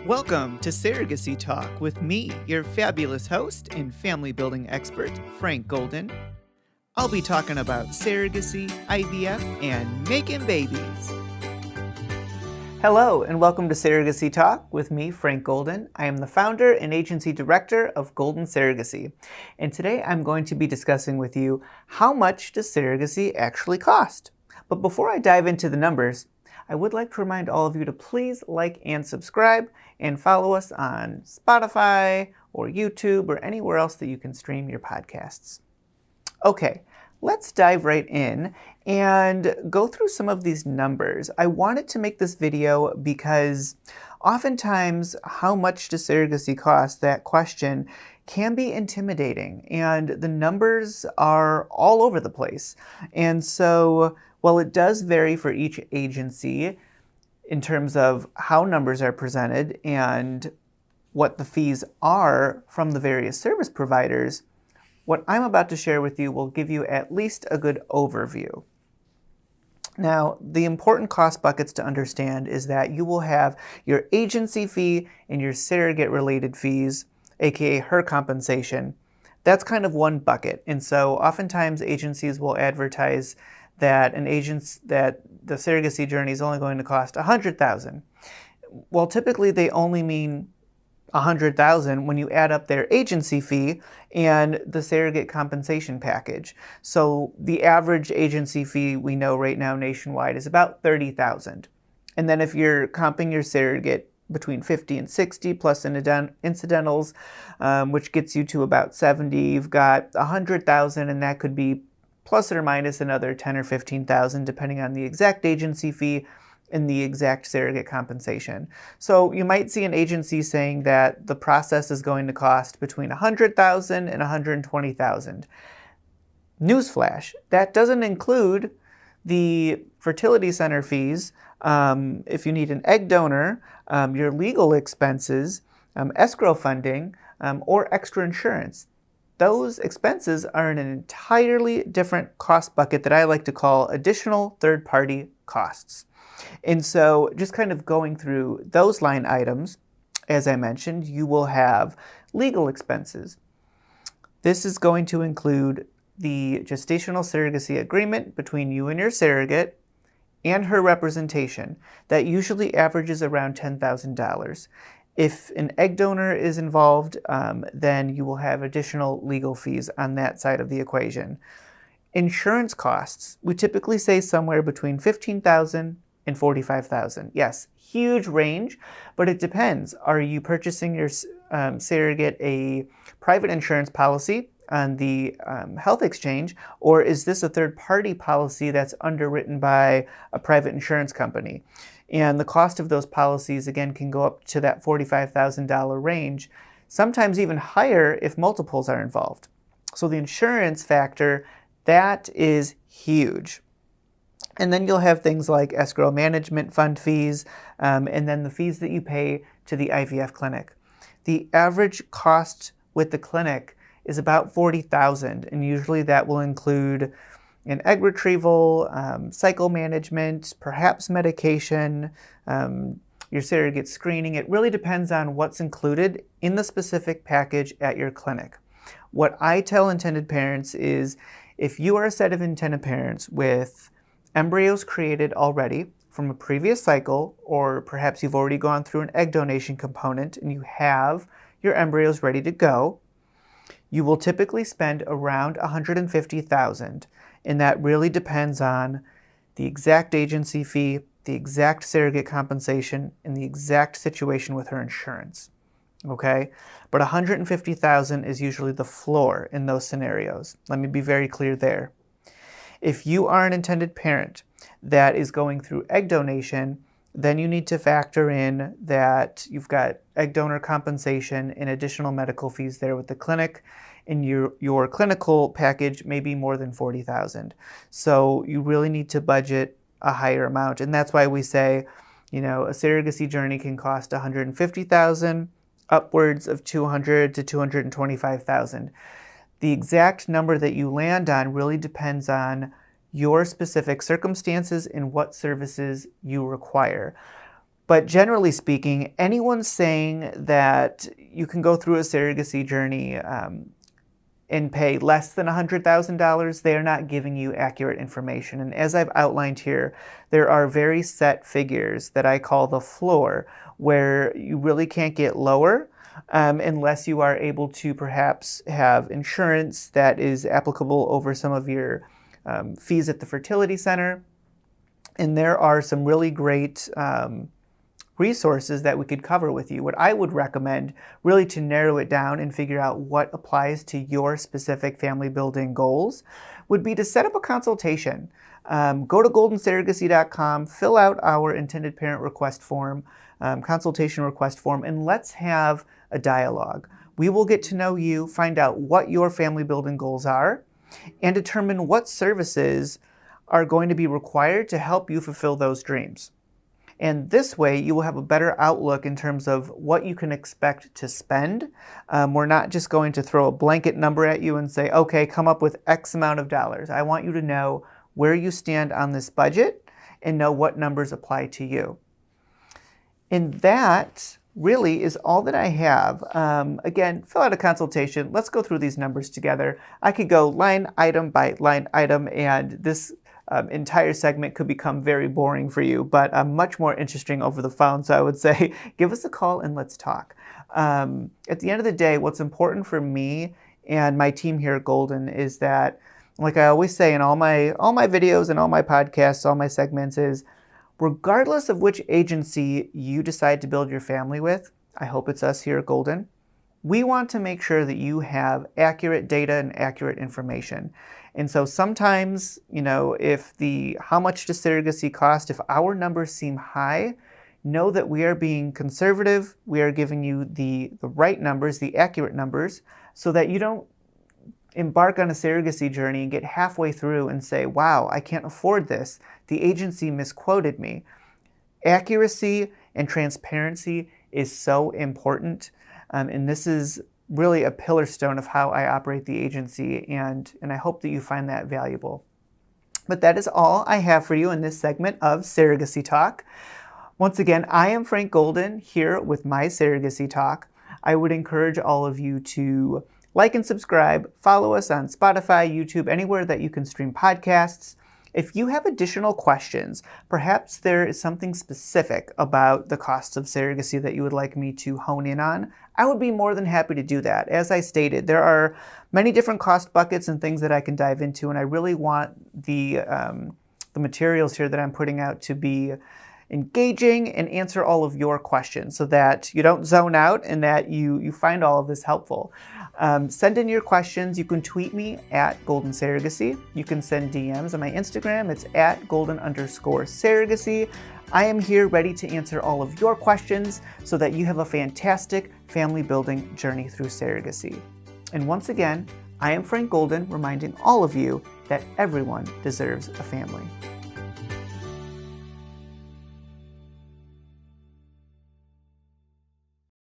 Welcome to Surrogacy Talk with me, your fabulous host and family building expert, Frank Golden. I'll be talking about surrogacy, IVF, and making babies. Hello, and welcome to Surrogacy Talk with me, Frank Golden. I am the founder and agency director of Golden Surrogacy. And today I'm going to be discussing with you how much does surrogacy actually cost. But before I dive into the numbers, I would like to remind all of you to please like and subscribe and follow us on Spotify or YouTube or anywhere else that you can stream your podcasts. Okay, let's dive right in and go through some of these numbers. I wanted to make this video because oftentimes how much does surrogacy cost, that question can be intimidating, and the numbers are all over the place. And so while it does vary for each agency in terms of how numbers are presented and what the fees are from the various service providers, what I'm about to share with you will give you at least a good overview. Now, the important cost buckets to understand is that you will have your agency fee and your surrogate-related fees, aka her compensation. That's kind of one bucket. And so oftentimes agencies will advertise that the surrogacy journey is only going to cost $100,000. Well, typically they only mean $100,000 when you add up their agency fee and the surrogate compensation package. So the average agency fee we know right now nationwide is about $30,000. And then if you're comping your surrogate between 50 and 60 plus incidentals, which gets you to about 70, you've got $100,000, and that could be plus or minus another $10,000 or $15,000 depending on the exact agency fee and the exact surrogate compensation. So you might see an agency saying that the process is going to cost between $100,000 and $120,000. Newsflash, that doesn't include the fertility center fees, if you need an egg donor, your legal expenses, escrow funding, or extra insurance. Those expenses are in an entirely different cost bucket that I like to call additional third-party costs. And so just kind of going through those line items, as I mentioned, you will have legal expenses. This is going to include the gestational surrogacy agreement between you and your surrogate and her representation. That usually averages around $10,000. If an egg donor is involved, then you will have additional legal fees on that side of the equation. Insurance costs, we typically say somewhere between $15,000 and $45,000. Yes, huge range, but it depends. Are you purchasing your surrogate a private insurance policy on the health exchange, or is this a third-party policy that's underwritten by a private insurance company? And the cost of those policies, again, can go up to that $45,000 range, sometimes even higher if multiples are involved. So the insurance factor, that is huge. And then you'll have things like escrow management fund fees, and then the fees that you pay to the IVF clinic. The average cost with the clinic is about $40,000, and usually that will include an egg retrieval, cycle management, perhaps medication, your surrogate screening. It really depends on what's included in the specific package at your clinic. What I tell intended parents is if you are a set of intended parents with embryos created already from a previous cycle, or perhaps you've already gone through an egg donation component and you have your embryos ready to go, you will typically spend around $150,000. And that really depends on the exact agency fee, the exact surrogate compensation, and the exact situation with her insurance. Okay? But $150,000 is usually the floor in those scenarios. Let me be very clear there. If you are an intended parent that is going through egg donation, then you need to factor in that you've got egg donor compensation and additional medical fees there with the clinic, and your clinical package may be more than $40,000. So you really need to budget a higher amount. And that's why we say, a surrogacy journey can cost $150,000, upwards of $200,000 to $225,000. The exact number that you land on really depends on your specific circumstances and what services you require. But generally speaking, anyone saying that you can go through a surrogacy journey and pay less than $100,000, they are not giving you accurate information. And as I've outlined here, there are very set figures that I call the floor, where you really can't get lower unless you are able to perhaps have insurance that is applicable over some of your fees at the fertility center. And there are some really great resources that we could cover with you. What I would recommend, really to narrow it down and figure out what applies to your specific family building goals, would be to set up a consultation. Go to goldensurrogacy.com, fill out our intended parent request form, consultation request form, and let's have a dialogue. We will get to know you, find out what your family building goals are, and determine what services are going to be required to help you fulfill those dreams. And this way, you will have a better outlook in terms of what you can expect to spend. We're not just going to throw a blanket number at you and say, okay, come up with X amount of dollars. I want you to know where you stand on this budget and know what numbers apply to you. And that really is all that I have. Again, fill out a consultation. Let's go through these numbers together. I could go line item by line item, and this entire segment could become very boring for you, but much more interesting over the phone. So I would say, give us a call and let's talk. At the end of the day, what's important for me and my team here at Golden is that, like I always say in all my videos and all my podcasts, all my segments, is regardless of which agency you decide to build your family with, I hope it's us here at Golden, we want to make sure that you have accurate data and accurate information. And so sometimes, if how much does surrogacy cost, if our numbers seem high, know that we are being conservative. We are giving you the right numbers, the accurate numbers, so that you don't embark on a surrogacy journey and get halfway through and say, wow, I can't afford this. The agency misquoted me. Accuracy and transparency is so important. And this is really a pillar stone of how I operate the agency, and I hope that you find that valuable. But that is all I have for you in this segment of Surrogacy Talk. Once again, I am Frank Golden here with my Surrogacy Talk. I would encourage all of you to like and subscribe, follow us on Spotify, YouTube, anywhere that you can stream podcasts. If you have additional questions, perhaps there is something specific about the costs of surrogacy that you would like me to hone in on, I would be more than happy to do that. As I stated, there are many different cost buckets and things that I can dive into, and I really want the materials here that I'm putting out to be engaging and answer all of your questions so that you don't zone out and that you find all of this helpful. Send in your questions. You can tweet me at Golden Surrogacy. You can send DMs on my Instagram. It's at Golden_Surrogacy. I am here ready to answer all of your questions so that you have a fantastic family building journey through surrogacy. And once again, I am Frank Golden, reminding all of you that everyone deserves a family.